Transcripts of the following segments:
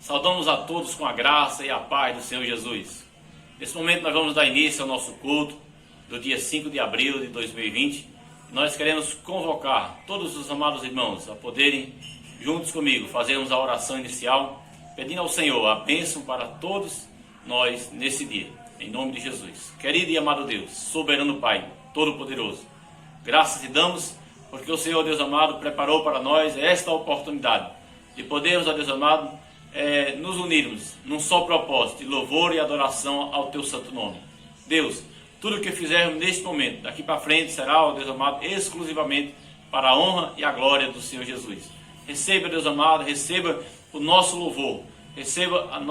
Saudamos a todos com a graça e a paz do Senhor Jesus. Nesse momento nós vamos dar início ao nosso culto do dia 5 de abril de 2020. Nós queremos convocar todos os amados irmãos a poderem, juntos comigo, fazermos a oração inicial, pedindo ao Senhor a bênção para todos nós nesse dia, em nome de Jesus. Querido e amado Deus, soberano Pai, todo-poderoso, graças te damos porque o Senhor, Deus amado, preparou para nós esta oportunidade de podermos, ó Deus amado, nos unirmos num só propósito de louvor e adoração ao teu santo nome. Deus, tudo o que fizermos neste momento, daqui para frente, será, ó Deus amado, exclusivamente para a honra e a glória do Senhor Jesus. Receba, Deus amado, receba o nosso louvor, receba as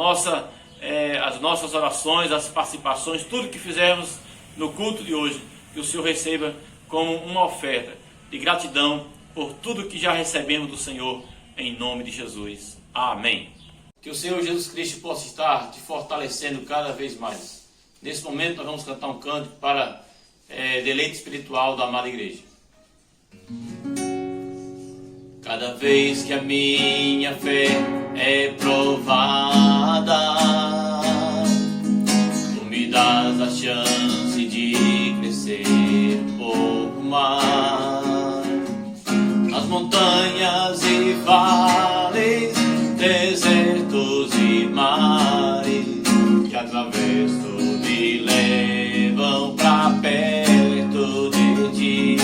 nossas orações, as participações, tudo que fizermos no culto de hoje, que o Senhor receba como uma oferta de gratidão por tudo que já recebemos do Senhor, em nome de Jesus. Amém. Que o Senhor Jesus Cristo possa estar te fortalecendo cada vez mais. Nesse momento nós vamos cantar um canto para deleite espiritual da amada igreja. Cada vez que a minha fé é provada, tu me dás a chance de crescer um pouco mais. Nas montanhas e vales, desertos e mares que atravesso me levam pra perto de ti.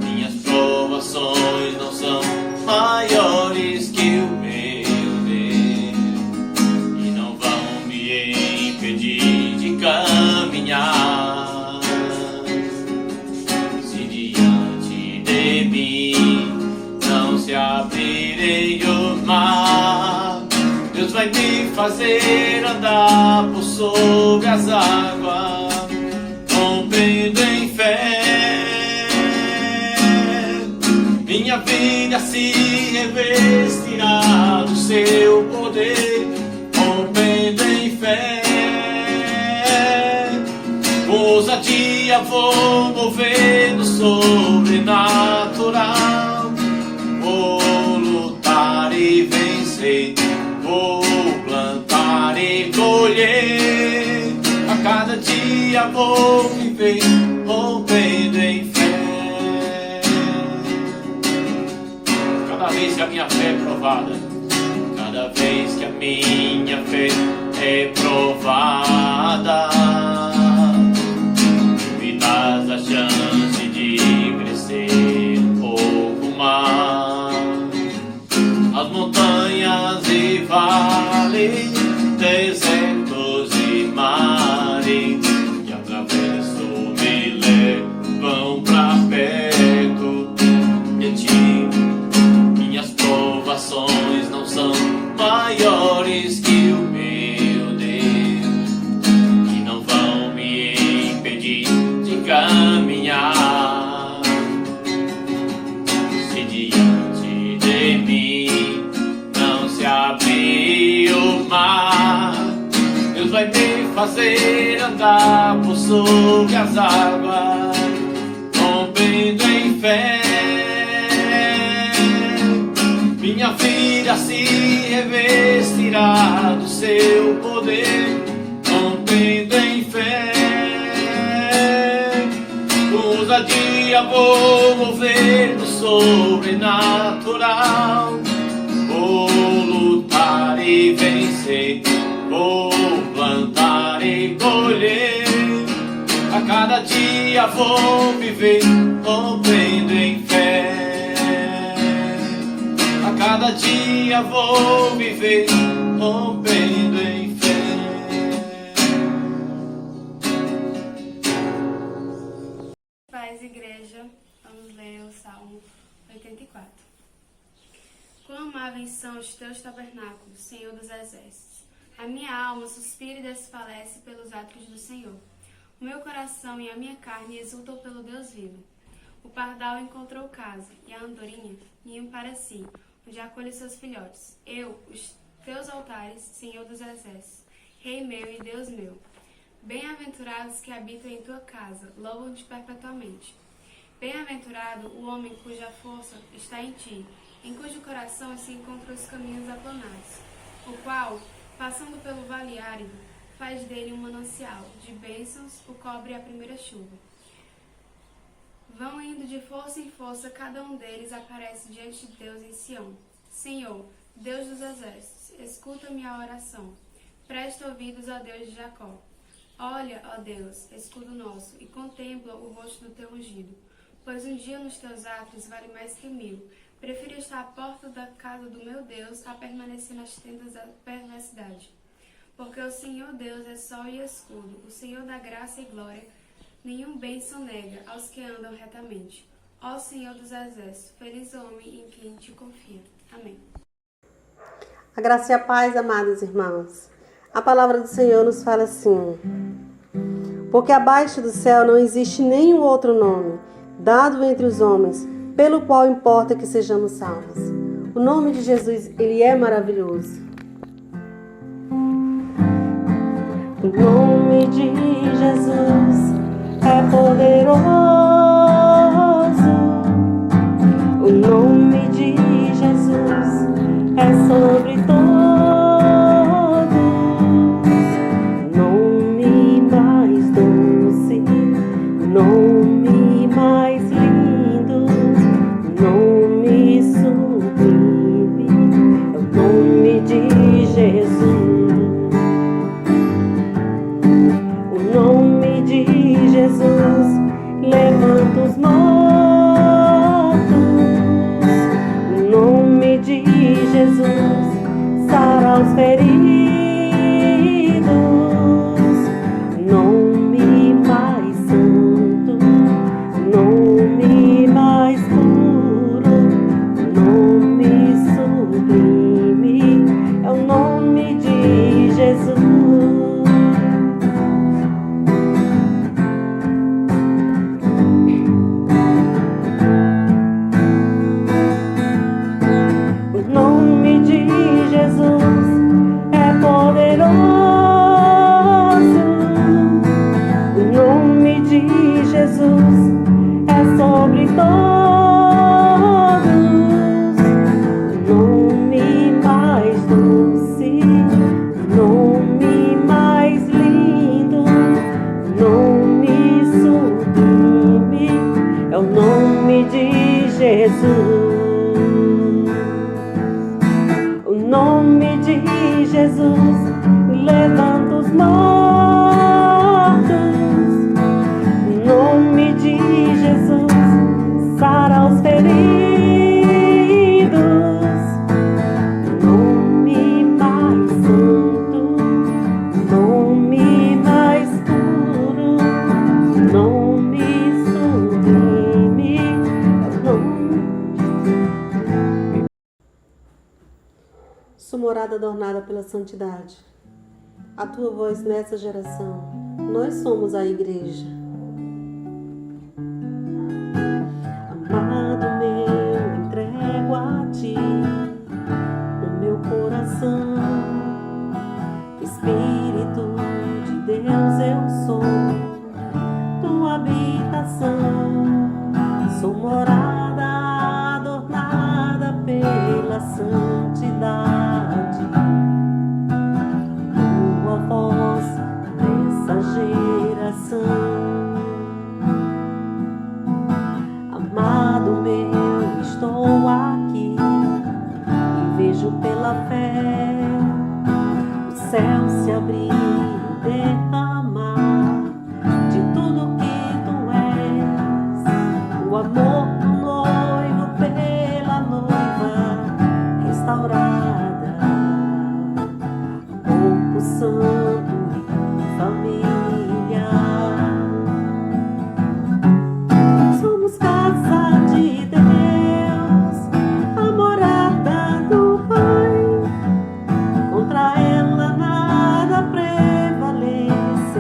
Minhas provações não são maiores que o meu Deus e não vão me impedir de caminhar. Se diante de mim não se abrirem os mar, Deus vai me fazer andar por sobre as águas. Compreendo em fé, minha vida se revestirá do seu poder. Compreendo em fé, com ousadia vou mover no sobrenatural. Vou lutar e vencer, vou plantar e colher. A cada dia vou viver, rompendo em fé. Cada vez que a minha fé é provada, cada vez que a minha fé é provada, me dás a chance de crescer um pouco mais. As montanhas e vales, desertos e mares que atravesso me levam pra perto de ti. Minhas provações não são maiores que o meu Deus e não vão me impedir de caminhar. Se diante de mim não se abrir o mar, Deus vai me fazer andar por sobre as águas. Rompendo em fé, minha vida se revestirá do seu poder. Rompendo em fé, com ousadia vou mover no sobrenatural. Vou lutar e vencer, vou plantar e colher. A cada dia vou viver, rompendo em fé. A cada dia vou viver, rompendo em fé. Paz, igreja, vamos ler o Salmo 84. Quão amáveis são os teus tabernáculos, Senhor dos exércitos. A minha alma suspira e desfalece pelos atos do Senhor. O meu coração e a minha carne exultam pelo Deus vivo. O pardal encontrou casa, e a andorinha ninho para si, onde acolhe seus filhotes. Eu, os teus altares, Senhor dos exércitos, Rei meu e Deus meu. Bem-aventurados que habitam em tua casa, louvam-te perpetuamente. Bem-aventurado o homem cuja força está em ti, em cujo coração se encontram os caminhos aplanados. o qual, passando pelo vale árido, faz dele um manancial de bênçãos, o cobre a primeira chuva. Vão indo de força em força, cada um deles aparece diante de Deus em Sião. Senhor, Deus dos exércitos, escuta minha oração. Presta ouvidos ao Deus de Jacó. Olha, ó Deus, escudo nosso, e contempla o rosto do teu ungido. Pois um dia nos teus atos vale mais que 1000. Prefiro estar à porta da casa do meu Deus a permanecer nas tendas da perversidade. Porque o Senhor Deus é sol e escudo, o Senhor dá graça e glória. Nenhum bem sonega aos que andam retamente. Ó Senhor dos exércitos, feliz o homem em quem te confia. Amém. A graça e a paz, amados irmãos. A palavra do Senhor nos fala assim: porque abaixo do céu não existe nenhum outro nome, dado entre os homens, pelo qual importa que sejamos salvos. O nome de Jesus, ele é maravilhoso. O nome de Jesus é poderoso. O nome de Jesus é sobre todos. Nome mais doce, nome mais lindo, nome sublime, é o nome de Jesus. O nome de Jesus levanta os mortos. O nome de Jesus sara os feridos. Nome mais santo, nome mais puro, nome sublime, é o nome de Jesus. O nome de Jesus é poderoso. O nome de Jesus é sobre todos. Nome mais doce, nome mais lindo, nome sublime, é o nome de Jesus. O nome de Jesus levanta os mortos. O nome de Jesus sara os feridos. Nome mais santo, nome mais puro, nome sublime, é o nome. Sou morada adornada pela santidade. A tua voz nessa geração, nós somos a igreja. Amado meu, entrego a ti o meu coração. Espírito de Deus, eu sou tua habitação. Sou morada adornada pela santidade. Tua voz nessa geração. Amado meu, estou aqui e vejo pela fé o céu se abrir e derramar de tudo que tu és. O amor do noivo pela noiva restaurada, corpo santo e família. Somos casa de Deus, a morada do Pai. Contra ela nada prevalece.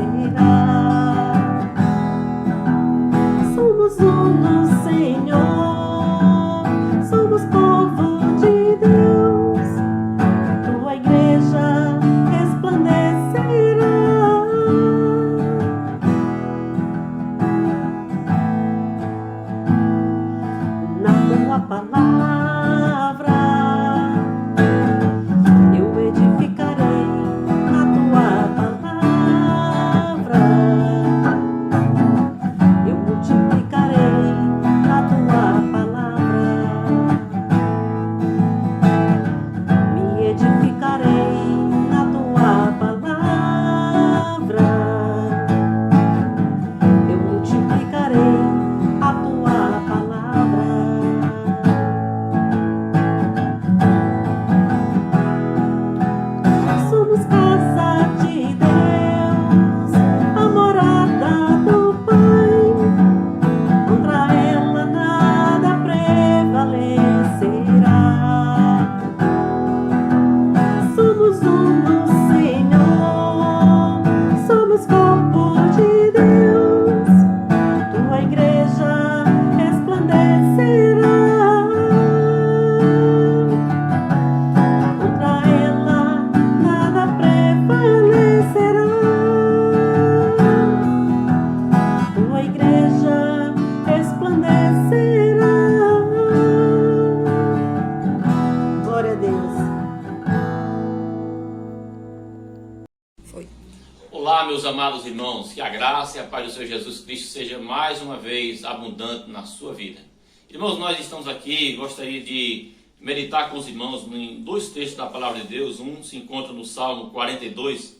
Olá, meus amados irmãos, que a graça e a paz do Senhor Jesus Cristo seja mais uma vez abundante na sua vida. Irmãos, nós estamos aqui, gostaria de meditar com os irmãos em dois textos da palavra de Deus. Um se encontra no Salmo 42,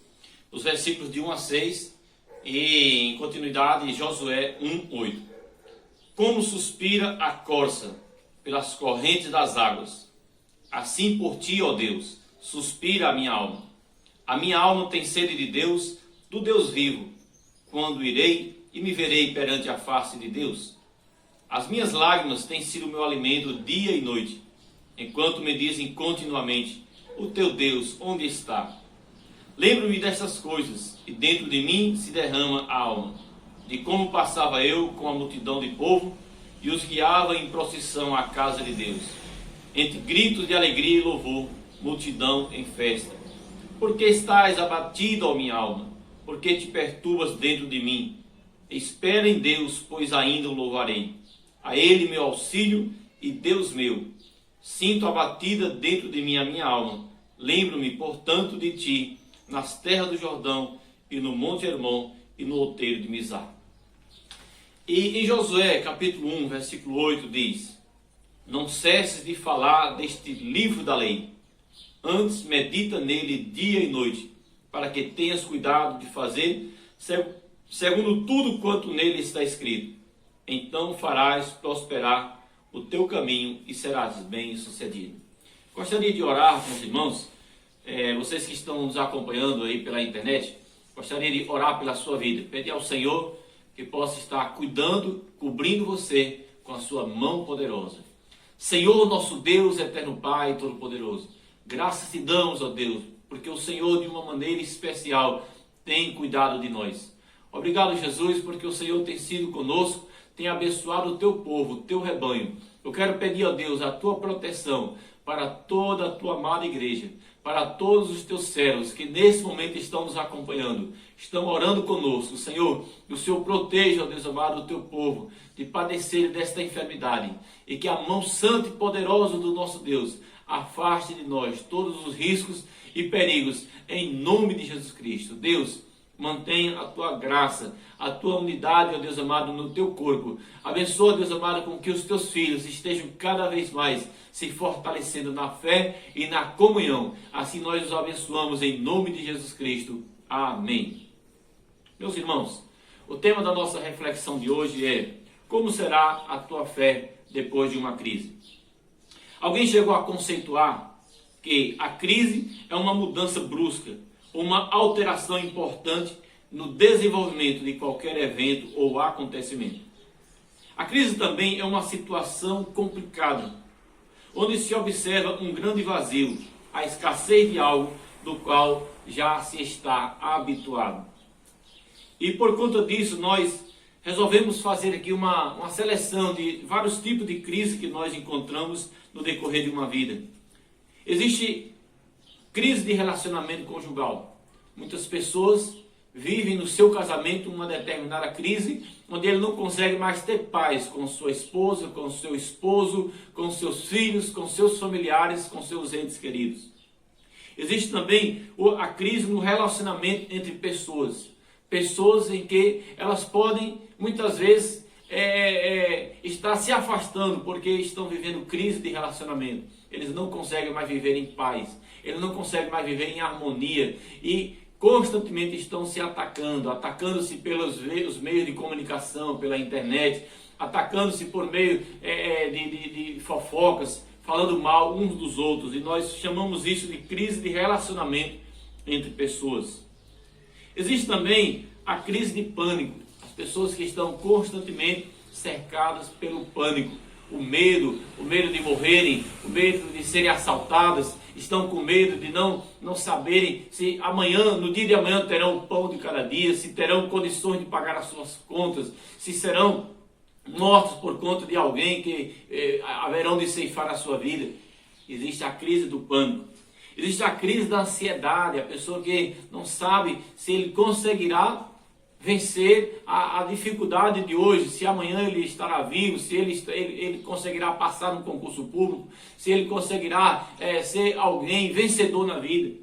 os versículos de 1 a 6, e em continuidade Josué 1:8. Como suspira a corça pelas correntes das águas, assim por ti, ó Deus, suspira a minha alma. A minha alma tem sede de Deus, do Deus vivo. Quando irei e me verei perante a face de Deus? As minhas lágrimas têm sido meu alimento dia e noite, enquanto me dizem continuamente: o teu Deus onde está? Lembro-me destas coisas, e dentro de mim se derrama a alma, de como passava eu com a multidão de povo, e os guiava em procissão à casa de Deus, entre gritos de alegria e louvor, multidão em festa. Porque estás abatido, ó minha alma? Porque te perturbas dentro de mim? Espera em Deus, pois ainda o louvarei. A Ele meu auxílio e Deus meu. Sinto abatida dentro de mim a minha alma. Lembro-me, portanto, de ti, nas terras do Jordão, e no Monte Hermon, e no outeiro de Mizar. E em Josué, capítulo 1, versículo 8, diz: não cesses de falar deste livro da lei. Antes medita nele dia e noite, para que tenhas cuidado de fazer segundo tudo quanto nele está escrito. Então farás prosperar o teu caminho e serás bem-sucedido. Gostaria de orar com os irmãos, vocês que estão nos acompanhando aí pela internet, gostaria de orar pela sua vida, pedir ao Senhor que possa estar cuidando, cobrindo você com a sua mão poderosa. Senhor, nosso Deus, eterno Pai Todo-Poderoso, graças te damos, ó Deus, porque o Senhor, de uma maneira especial, tem cuidado de nós. Obrigado, Jesus, porque o Senhor tem sido conosco, tem abençoado o teu povo, o teu rebanho. Eu quero pedir, ó Deus, a tua proteção para toda a tua amada igreja, para todos os teus servos que nesse momento estão nos acompanhando, estão orando conosco. Senhor, que o Senhor proteja, ó Deus amado, o teu povo de padecer desta enfermidade, e que a mão santa e poderosa do nosso Deus afaste de nós todos os riscos e perigos, em nome de Jesus Cristo. Deus, mantenha a tua graça, a tua unidade, ó Deus amado, no teu corpo. Abençoa, Deus amado, com que os teus filhos estejam cada vez mais se fortalecendo na fé e na comunhão. Assim nós os abençoamos em nome de Jesus Cristo. Amém. Meus irmãos, o tema da nossa reflexão de hoje é: como será a tua fé depois de uma crise? Alguém chegou a conceituar que a crise é uma mudança brusca, uma alteração importante no desenvolvimento de qualquer evento ou acontecimento. A crise também é uma situação complicada, onde se observa um grande vazio, a escassez de algo do qual já se está habituado. E por conta disso, nós resolvemos fazer aqui uma seleção de vários tipos de crise que nós encontramos no decorrer de uma vida. Existe crise de relacionamento conjugal. Muitas pessoas vivem no seu casamento uma determinada crise, onde ele não consegue mais ter paz com sua esposa, com seu esposo, com seus filhos, com seus familiares, com seus entes queridos. Existe também a crise no relacionamento entre pessoas. Pessoas em que elas podem, muitas vezes, estar se afastando porque estão vivendo crise de relacionamento. Eles não conseguem mais viver em paz. Eles não conseguem mais viver em harmonia. E constantemente estão se atacando-se pelos meios de comunicação, pela internet, atacando-se por meio de fofocas, falando mal uns dos outros. E nós chamamos isso de crise de relacionamento entre pessoas. Existe também a crise de pânico. As pessoas que estão constantemente cercadas pelo pânico. O medo de morrerem, o medo de serem assaltadas, estão com medo de não saberem se amanhã, no dia de amanhã, terão o pão de cada dia, se terão condições de pagar as suas contas, se serão mortos por conta de alguém que haverão de ceifar a sua vida. Existe a crise do pânico. Existe a crise da ansiedade, a pessoa que não sabe se ele conseguirá vencer a dificuldade de hoje, se amanhã ele estará vivo, se ele conseguirá passar no concurso público, se ele conseguirá ser alguém vencedor na vida.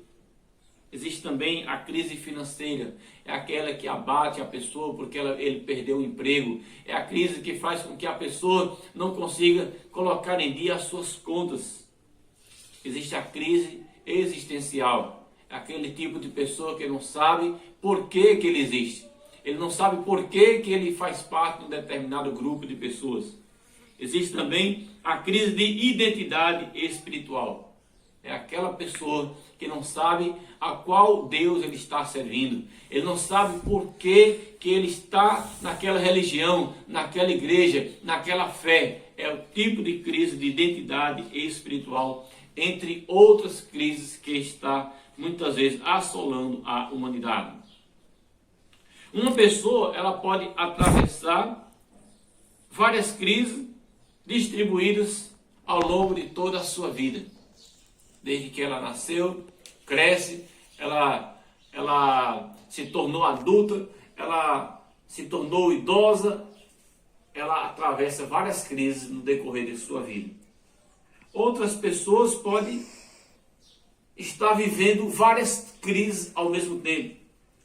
Existe também a crise financeira, é aquela que abate a pessoa porque ele perdeu o emprego. É a crise que faz com que a pessoa não consiga colocar em dia as suas contas. Existe a crise existencial, é aquele tipo de pessoa que não sabe por que ele existe. Ele não sabe por que ele faz parte de um determinado grupo de pessoas. Existe também a crise de identidade espiritual. É aquela pessoa que não sabe a qual Deus ele está servindo. Ele não sabe por que ele está naquela religião, naquela igreja, naquela fé. É o tipo de crise de identidade espiritual, entre outras crises que está muitas vezes assolando a humanidade. Uma pessoa ela pode atravessar várias crises distribuídas ao longo de toda a sua vida. Desde que ela nasceu, cresce, ela se tornou adulta, ela se tornou idosa, ela atravessa várias crises no decorrer de sua vida. Outras pessoas podem estar vivendo várias crises ao mesmo tempo.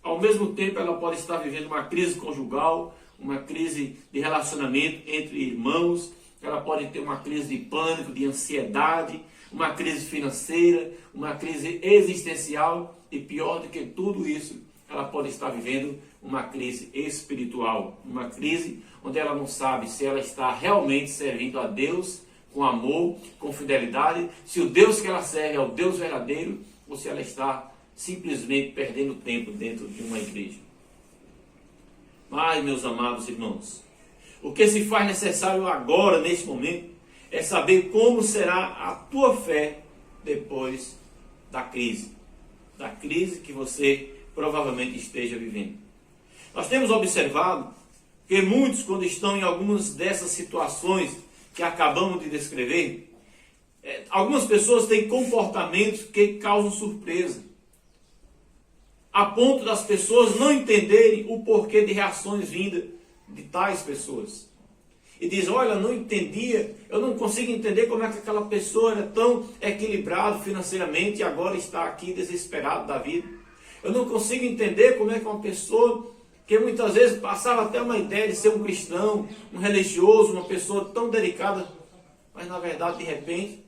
Ao mesmo tempo, ela pode estar vivendo uma crise conjugal, uma crise de relacionamento entre irmãos, ela pode ter uma crise de pânico, de ansiedade, uma crise financeira, uma crise existencial e pior do que tudo isso, ela pode estar vivendo uma crise espiritual, uma crise onde ela não sabe se ela está realmente servindo a Deus com amor, com fidelidade, se o Deus que ela serve é o Deus verdadeiro ou se ela está simplesmente perdendo tempo dentro de uma igreja. Mas, meus amados irmãos, o que se faz necessário agora, nesse momento, é saber como será a tua fé depois da crise que você provavelmente esteja vivendo. Nós temos observado que muitos, quando estão em algumas dessas situações que acabamos de descrever, algumas pessoas têm comportamentos que causam surpresa, a ponto das pessoas não entenderem o porquê de reações vindas de tais pessoas. E diz, olha, não entendia, eu não consigo entender como é que aquela pessoa era tão equilibrada financeiramente e agora está aqui desesperado da vida. Eu não consigo entender como é que uma pessoa que muitas vezes passava até uma ideia de ser um cristão, um religioso, uma pessoa tão dedicada, mas na verdade, de repente,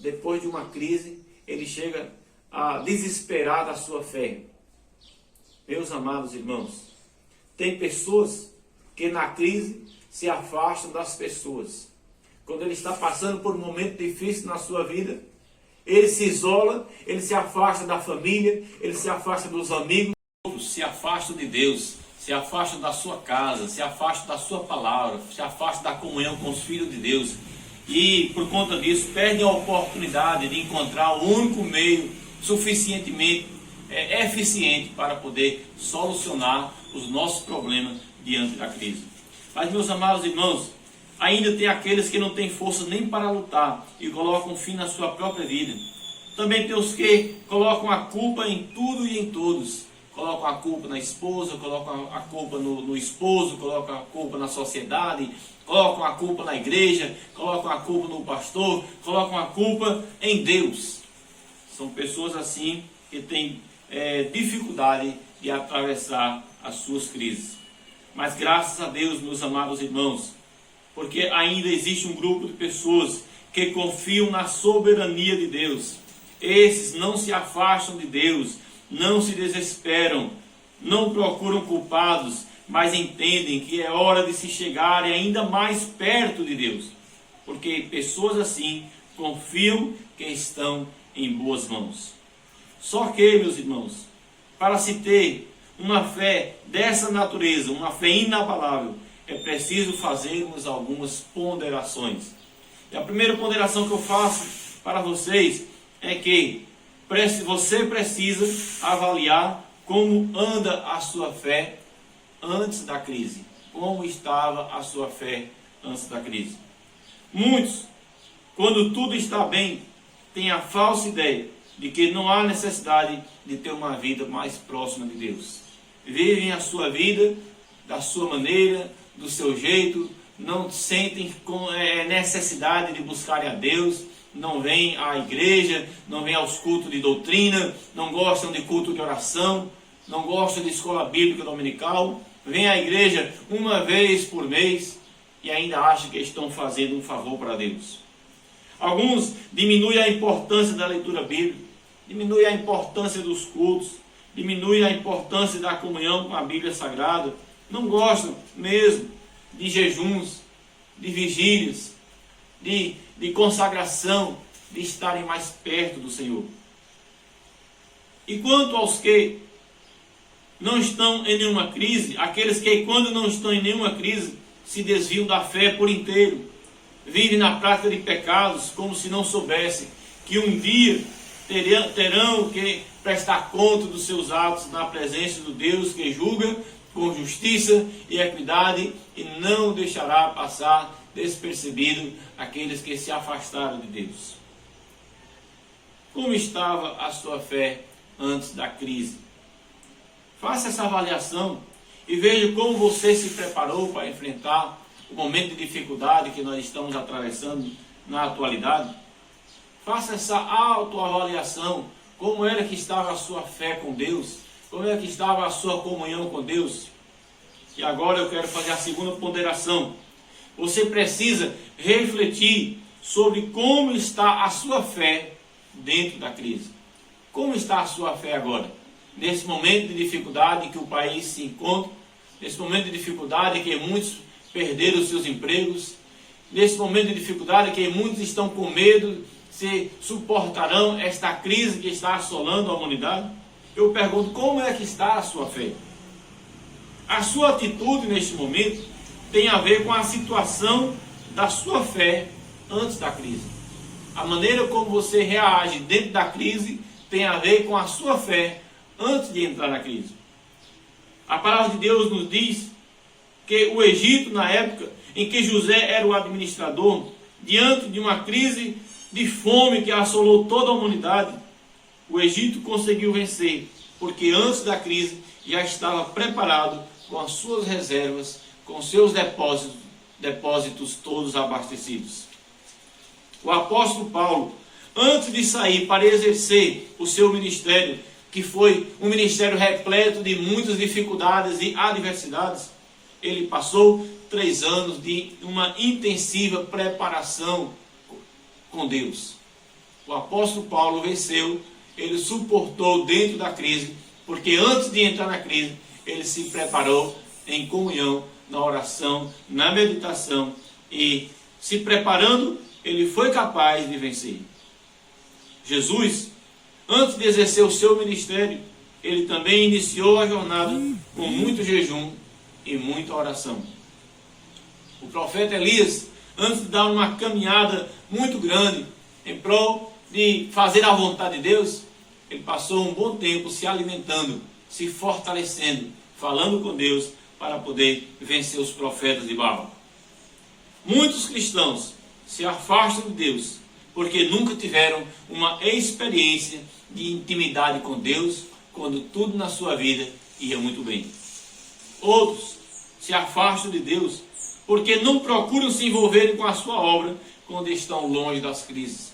depois de uma crise, ele chega a desesperar da sua fé. Meus amados irmãos, tem pessoas que na crise se afastam das pessoas. Quando ele está passando por um momento difícil na sua vida, ele se isola, ele se afasta da família, ele se afasta dos amigos, se afasta de Deus, se afasta da sua casa, se afasta da sua palavra, se afasta da comunhão com os filhos de Deus. E por conta disso, perdem a oportunidade de encontrar o único meio suficientemente eficiente para poder solucionar os nossos problemas diante da crise. Mas, meus amados irmãos, ainda tem aqueles que não têm força nem para lutar e colocam fim na sua própria vida. Também tem os que colocam a culpa em tudo e em todos. Colocam a culpa na esposa, colocam a culpa no esposo, colocam a culpa na sociedade, colocam a culpa na igreja, colocam a culpa no pastor, colocam a culpa em Deus. São pessoas assim que têm dificuldade de atravessar as suas crises. Mas graças a Deus, meus amados irmãos, porque ainda existe um grupo de pessoas que confiam na soberania de Deus. Esses não se afastam de Deus, não se desesperam, não procuram culpados, mas entendem que é hora de se chegar ainda mais perto de Deus. Porque pessoas assim confiam que estão em boas mãos. Só que, meus irmãos, para se ter uma fé dessa natureza, uma fé inabalável, é preciso fazermos algumas ponderações. E a primeira ponderação que eu faço para vocês é que você precisa avaliar como anda a sua fé antes da crise. Como estava a sua fé antes da crise. Muitos, quando tudo está bem, têm a falsa ideia de que não há necessidade de ter uma vida mais próxima de Deus. Vivem a sua vida da sua maneira, do seu jeito, não sentem necessidade de buscarem a Deus, não vêm à igreja, não vêm aos cultos de doutrina, não gostam de culto de oração, não gostam de escola bíblica dominical, vêm à igreja uma vez por mês e ainda acham que estão fazendo um favor para Deus. Alguns diminuem a importância da leitura bíblica, diminuem a importância dos cultos, diminuem a importância da comunhão com a Bíblia Sagrada, não gostam mesmo de jejuns, de vigílias, de consagração, de estarem mais perto do Senhor. E quanto aos que não estão em nenhuma crise, aqueles que quando não estão em nenhuma crise, se desviam da fé por inteiro, vivem na prática de pecados como se não soubessem que um dia terão que prestar conta dos seus atos na presença do Deus que julga com justiça e equidade e não deixará passar despercebido aqueles que se afastaram de Deus. Como estava a sua fé antes da crise? Faça essa avaliação e veja como você se preparou para enfrentar o momento de dificuldade que nós estamos atravessando na atualidade. Faça essa autoavaliação. Como era que estava a sua fé com Deus? Como era que estava a sua comunhão com Deus? E agora eu quero fazer a segunda ponderação. Você precisa refletir sobre como está a sua fé dentro da crise. Como está a sua fé agora? Nesse momento de dificuldade que o país se encontra, nesse momento de dificuldade que muitos perderam os seus empregos, nesse momento de dificuldade que muitos estão com medo se suportarão esta crise que está assolando a humanidade. Eu pergunto, como é que está a sua fé? A sua atitude neste momento tem a ver com a situação da sua fé antes da crise. A maneira como você reage dentro da crise tem a ver com a sua fé antes de entrar na crise. A palavra de Deus nos diz que o Egito, na época em que José era o administrador, diante de uma crise de fome que assolou toda a humanidade, o Egito conseguiu vencer, porque antes da crise já estava preparado com as suas reservas, com seus depósitos todos abastecidos. O apóstolo Paulo, antes de sair para exercer o seu ministério, que foi um ministério repleto de muitas dificuldades e adversidades, ele passou 3 anos de uma intensiva preparação com Deus. O apóstolo Paulo venceu, ele suportou dentro da crise, porque antes de entrar na crise, ele se preparou em comunhão, na oração, na meditação, e se preparando, ele foi capaz de vencer. Jesus, antes de exercer o seu ministério, ele também iniciou a jornada com muito jejum e muita oração. O profeta Elias, antes de dar uma caminhada muito grande em prol de fazer a vontade de Deus, ele passou um bom tempo se alimentando, se fortalecendo, falando com Deus para poder vencer os profetas de Baal. Muitos cristãos se afastam de Deus porque nunca tiveram uma experiência de intimidade com Deus quando tudo na sua vida ia muito bem. Outros se afastam de Deus porque não procuram se envolverem com a sua obra quando estão longe das crises.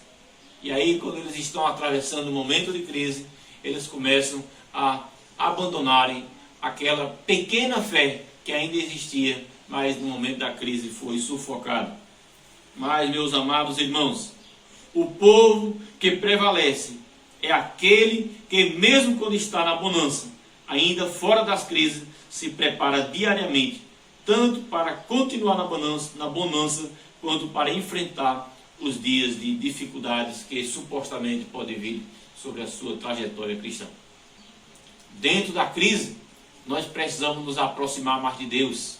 E aí, quando eles estão atravessando um momento de crise, eles começam a abandonarem aquela pequena fé que ainda existia, mas no momento da crise foi sufocada. Mas, meus amados irmãos, o povo que prevalece é aquele que, mesmo quando está na bonança, ainda fora das crises, se prepara diariamente, tanto para continuar na bonança, quanto para enfrentar os dias de dificuldades que supostamente podem vir sobre a sua trajetória cristã. Dentro da crise, nós precisamos nos aproximar mais de Deus.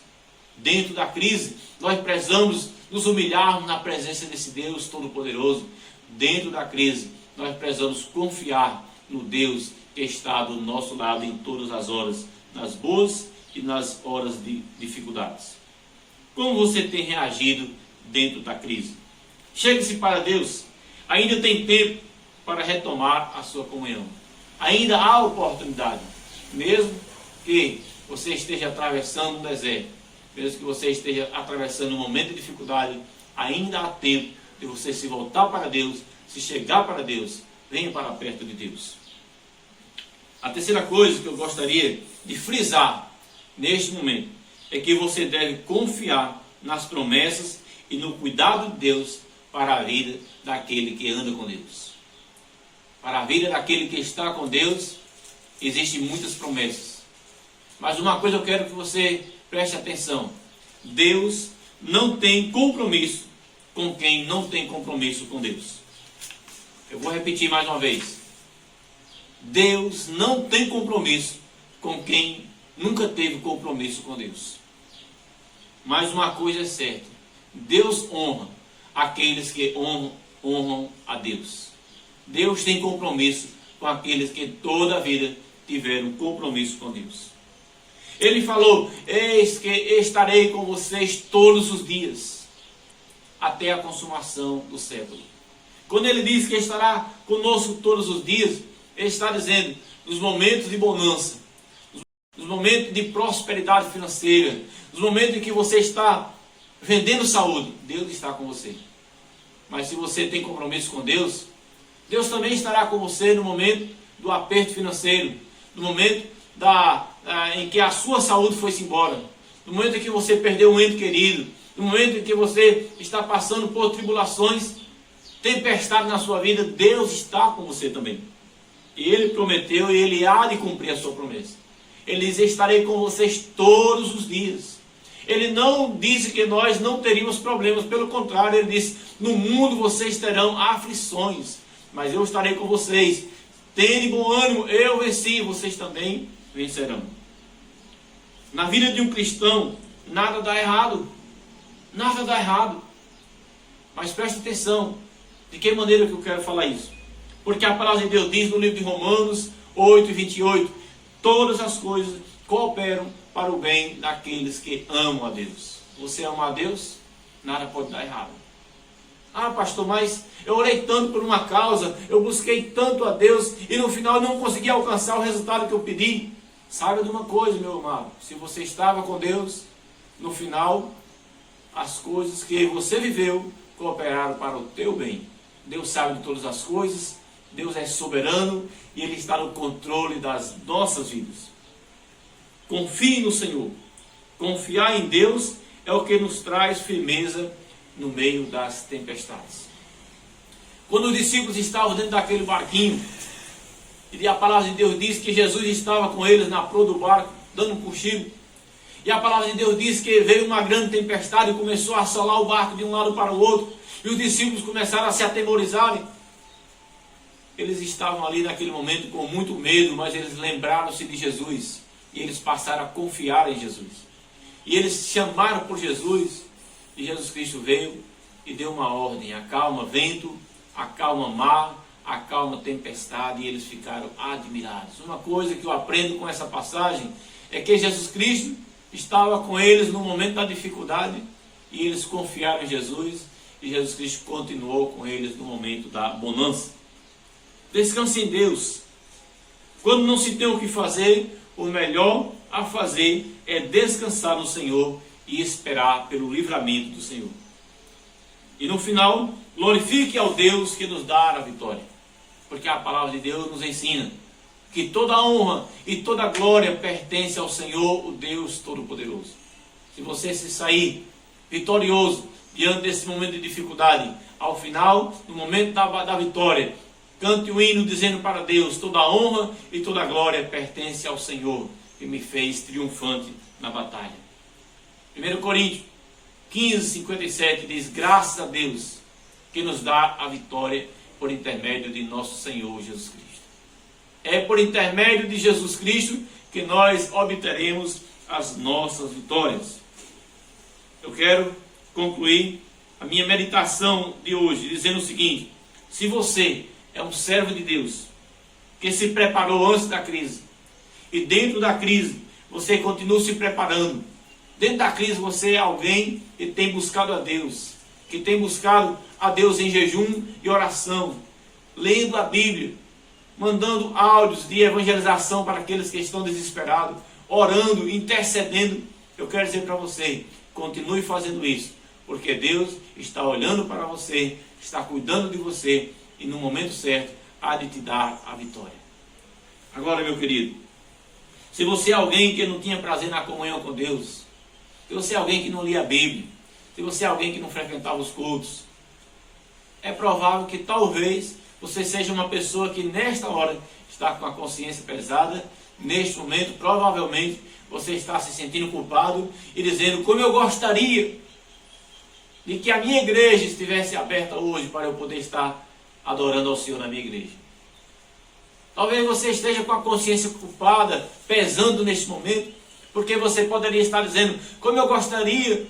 Dentro da crise, nós precisamos nos humilharmos na presença desse Deus Todo-Poderoso. Dentro da crise, nós precisamos confiar no Deus que está do nosso lado em todas as horas, nas boas e nas horas de dificuldades. Como você tem reagido dentro da crise? Chegue-se para Deus. Ainda tem tempo para retomar a sua comunhão. Ainda há oportunidade. Mesmo que você esteja atravessando um deserto, mesmo que você esteja atravessando um momento de dificuldade, ainda há tempo de você se voltar para Deus, se chegar para Deus. Venha para perto de Deus. A terceira coisa que eu gostaria de frisar neste momento é que você deve confiar nas promessas e no cuidado de Deus para a vida daquele que anda com Deus. Para a vida daquele que está com Deus, existem muitas promessas. Mas uma coisa eu quero que você preste atenção. Deus não tem compromisso com quem não tem compromisso com Deus. Eu vou repetir mais uma vez. Deus não tem compromisso com quem nunca teve compromisso com Deus. Mas uma coisa é certa. Deus honra aqueles que honram a Deus. Deus tem compromisso com aqueles que toda a vida tiveram compromisso com Deus. Ele falou: eis que estarei com vocês todos os dias, até a consumação do século. Quando ele diz que estará conosco todos os dias, ele está dizendo, nos momentos de bonança, nos momentos de prosperidade financeira, nos momentos em que você está vendendo saúde, Deus está com você. Mas se você tem compromisso com Deus, Deus também estará com você no momento do aperto financeiro, no momento em que a sua saúde foi-se embora, no momento em que você perdeu um ente querido, no momento em que você está passando por tribulações, tempestade na sua vida, Deus está com você também. E Ele prometeu e Ele há de cumprir a sua promessa. Ele diz: estarei com vocês todos os dias. Ele não disse que nós não teríamos problemas, pelo contrário, Ele disse: no mundo vocês terão aflições, mas eu estarei com vocês. Tenham bom ânimo, eu venci, vocês também vencerão. Na vida de um cristão, nada dá errado. Nada dá errado. Mas preste atenção, de que maneira que eu quero falar isso? Porque a palavra de Deus diz no livro de Romanos 8:28, todas as coisas cooperam para o bem daqueles que amam a Deus. Você ama a Deus? Nada pode dar errado. Ah, pastor, mas eu orei tanto por uma causa, eu busquei tanto a Deus e no final eu não consegui alcançar o resultado que eu pedi. Saiba de uma coisa, meu amado, se você estava com Deus, no final, as coisas que você viveu cooperaram para o teu bem. Deus sabe de todas as coisas, Deus é soberano e Ele está no controle das nossas vidas. Confie no Senhor. Confiar em Deus é o que nos traz firmeza no meio das tempestades. Quando os discípulos estavam dentro daquele barquinho, e a palavra de Deus diz que Jesus estava com eles na proa do barco, dando um cochilo, e a palavra de Deus diz que veio uma grande tempestade e começou a assolar o barco de um lado para o outro, e os discípulos começaram a se atemorizarem. Eles estavam ali naquele momento com muito medo, mas eles lembraram-se de Jesus, e eles passaram a confiar em Jesus. E eles chamaram por Jesus, e Jesus Cristo veio e deu uma ordem: acalma vento, acalma mar, acalma tempestade, e eles ficaram admirados. Uma coisa que eu aprendo com essa passagem é que Jesus Cristo estava com eles no momento da dificuldade, e eles confiaram em Jesus, e Jesus Cristo continuou com eles no momento da bonança. Descanse em Deus. Quando não se tem o que fazer, o melhor a fazer é descansar no Senhor e esperar pelo livramento do Senhor. E no final, glorifique ao Deus que nos dá a vitória. Porque a palavra de Deus nos ensina que toda honra e toda glória pertence ao Senhor, o Deus Todo-Poderoso. Se você se sair vitorioso diante desse momento de dificuldade, ao final, no momento da vitória, cante o hino dizendo para Deus: toda honra e toda glória pertence ao Senhor, que me fez triunfante na batalha. 1 Coríntios 15:57 diz: graças a Deus que nos dá a vitória por intermédio de nosso Senhor Jesus Cristo. É por intermédio de Jesus Cristo que nós obteremos as nossas vitórias. Eu quero concluir a minha meditação de hoje dizendo o seguinte: se você é um servo de Deus que se preparou antes da crise, e dentro da crise você continua se preparando, dentro da crise você é alguém que tem buscado a Deus, que tem buscado a Deus em jejum e oração, lendo a Bíblia, mandando áudios de evangelização para aqueles que estão desesperados, orando, intercedendo, eu quero dizer para você: continue fazendo isso, porque Deus está olhando para você, está cuidando de você e no momento certo há de te dar a vitória. Agora, meu querido, se você é alguém que não tinha prazer na comunhão com Deus, se você é alguém que não lia a Bíblia, se você é alguém que não frequentava os cultos, é provável que talvez você seja uma pessoa que nesta hora está com a consciência pesada. Neste momento, provavelmente, você está se sentindo culpado e dizendo: como eu gostaria de que a minha igreja estivesse aberta hoje para eu poder estar adorando ao Senhor na minha igreja. Talvez você esteja com a consciência culpada, pesando neste momento, porque você poderia estar dizendo: como eu gostaria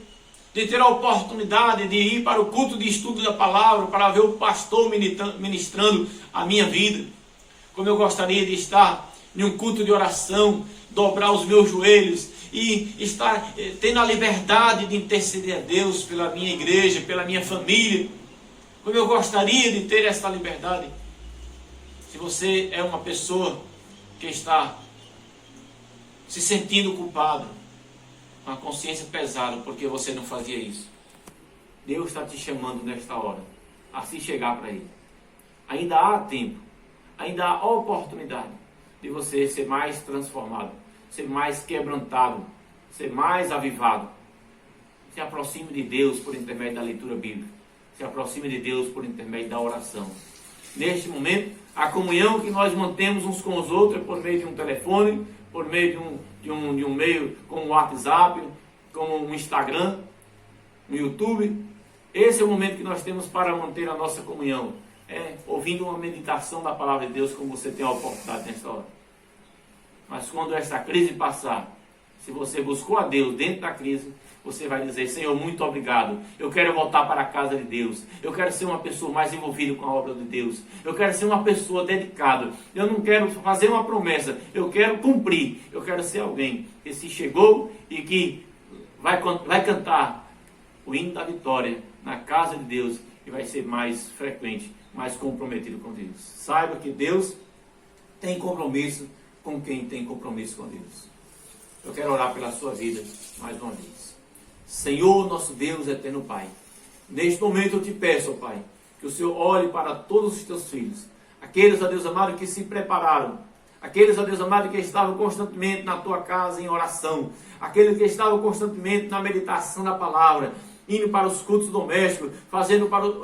de ter a oportunidade de ir para o culto de estudo da palavra, para ver o pastor ministrando a minha vida. Como eu gostaria de estar em um culto de oração, dobrar os meus joelhos e estar tendo a liberdade de interceder a Deus pela minha igreja, pela minha família. Como eu gostaria de ter essa liberdade. Se você é uma pessoa que está se sentindo culpado, com a consciência pesada, porque você não fazia isso, Deus está te chamando nesta hora a se chegar para Ele. Ainda há tempo, ainda há oportunidade de você ser mais transformado, ser mais quebrantado, ser mais avivado. Se aproxime de Deus por intermédio da leitura bíblica, se aproxime de Deus por intermédio da oração. Neste momento, a comunhão que nós mantemos uns com os outros é por meio de um telefone, por meio de um meio como o WhatsApp, como o Instagram, o YouTube. Esse é o momento que nós temos para manter a nossa comunhão. Ouvindo uma meditação da palavra de Deus, como você tem a oportunidade nesta hora. Mas quando esta crise passar, se você buscou a Deus dentro da crise, você vai dizer: Senhor, muito obrigado. Eu quero voltar para a casa de Deus. Eu quero ser uma pessoa mais envolvida com a obra de Deus. Eu quero ser uma pessoa dedicada. Eu não quero fazer uma promessa. Eu quero cumprir. Eu quero ser alguém que se chegou e que vai cantar o hino da vitória na casa de Deus e vai ser mais frequente, mais comprometido com Deus. Saiba que Deus tem compromisso com quem tem compromisso com Deus. Eu quero orar pela sua vida mais uma vez. Senhor, nosso Deus, eterno Pai, neste momento eu te peço, ó Pai, que o Senhor olhe para todos os teus filhos, aqueles, ó Deus amado, que se prepararam, aqueles, ó Deus amado, que estavam constantemente na tua casa em oração, aqueles que estavam constantemente na meditação da palavra, indo para os cultos domésticos,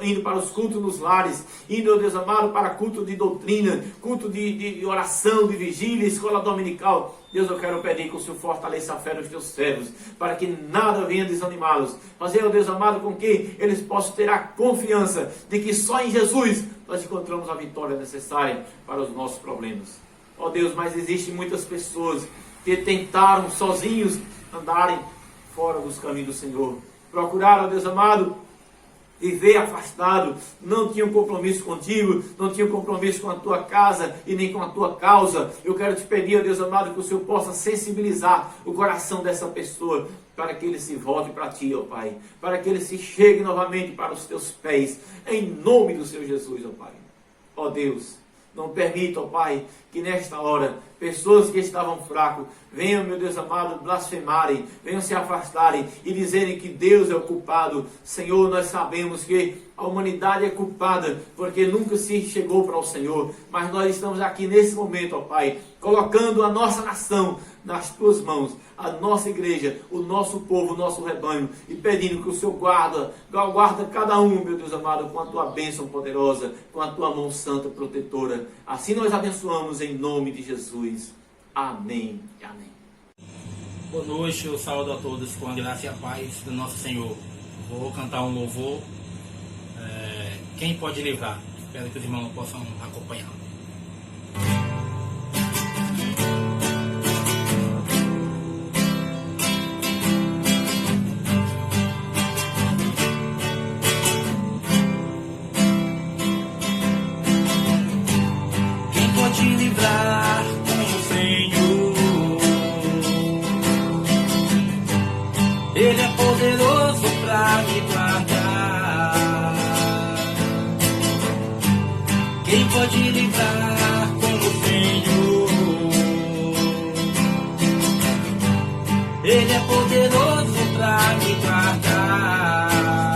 indo para os cultos nos lares, indo, ó Deus amado, para culto de doutrina, culto de oração, de vigília, escola dominical. Deus, eu quero pedir que o Senhor fortaleça a fé dos teus servos, para que nada venha desanimá-los. Fazer, ó Deus amado, com que eles possam ter a confiança de que só em Jesus nós encontramos a vitória necessária para os nossos problemas. Ó Deus, mas existem muitas pessoas que tentaram sozinhos andarem fora dos caminhos do Senhor. Procuraram, ó Deus amado, viver afastado, não tinham compromisso contigo, não tinham compromisso com a tua casa e nem com a tua causa. Eu quero te pedir, ó Deus amado, que o Senhor possa sensibilizar o coração dessa pessoa, para que ele se volte para ti, ó Pai, para que ele se chegue novamente para os teus pés, em nome do Senhor Jesus, ó Pai. Ó Deus, não permita, ó Pai, que nesta hora, pessoas que estavam fracos, venham, meu Deus amado, blasfemarem, venham se afastarem e dizerem que Deus é o culpado. Senhor, nós sabemos que a humanidade é culpada, porque nunca se chegou para o Senhor, mas nós estamos aqui nesse momento, ó Pai, colocando a nossa nação nas tuas mãos, a nossa igreja, o nosso povo, o nosso rebanho, e pedindo que o Senhor guarda cada um, meu Deus amado, com a tua bênção poderosa, com a tua mão santa protetora. Assim nós abençoamos em nome de Jesus. Amém e amém. Boa noite, eu saúdo a todos com a graça e a paz do nosso Senhor. Vou cantar um louvor, Quem Pode Livrar? Espero que os irmãos possam acompanhar. Quem pode livrar como o Senhor? Ele é poderoso para me guardar. Quem pode livrar como o Senhor? Ele é poderoso para me guardar.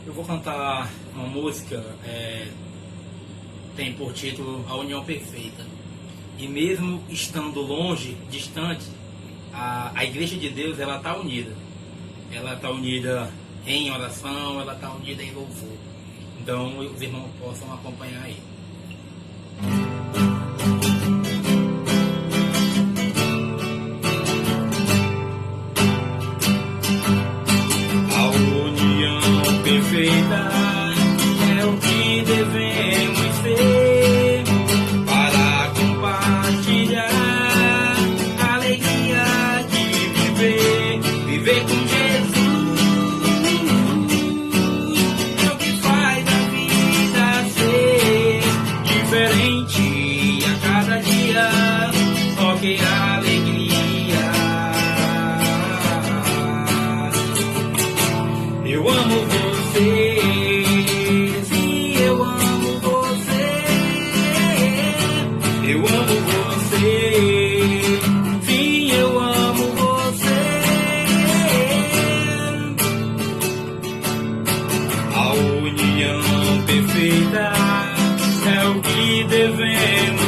Eu vou cantar uma música, tem por título A União Perfeita. E mesmo estando longe, distante, a Igreja de Deus, ela está unida. Ela está unida em oração, ela está unida em louvor. Então, os irmãos possam acompanhar aí. A união perfeita é o que devemos ter para compartilhar a alegria de viver com Jesus. É o que faz a vida ser diferente a cada dia, só que a alegria. Eu amo você, sim, eu amo você. Eu amo você, sim, eu amo você. A união perfeita é o que devemos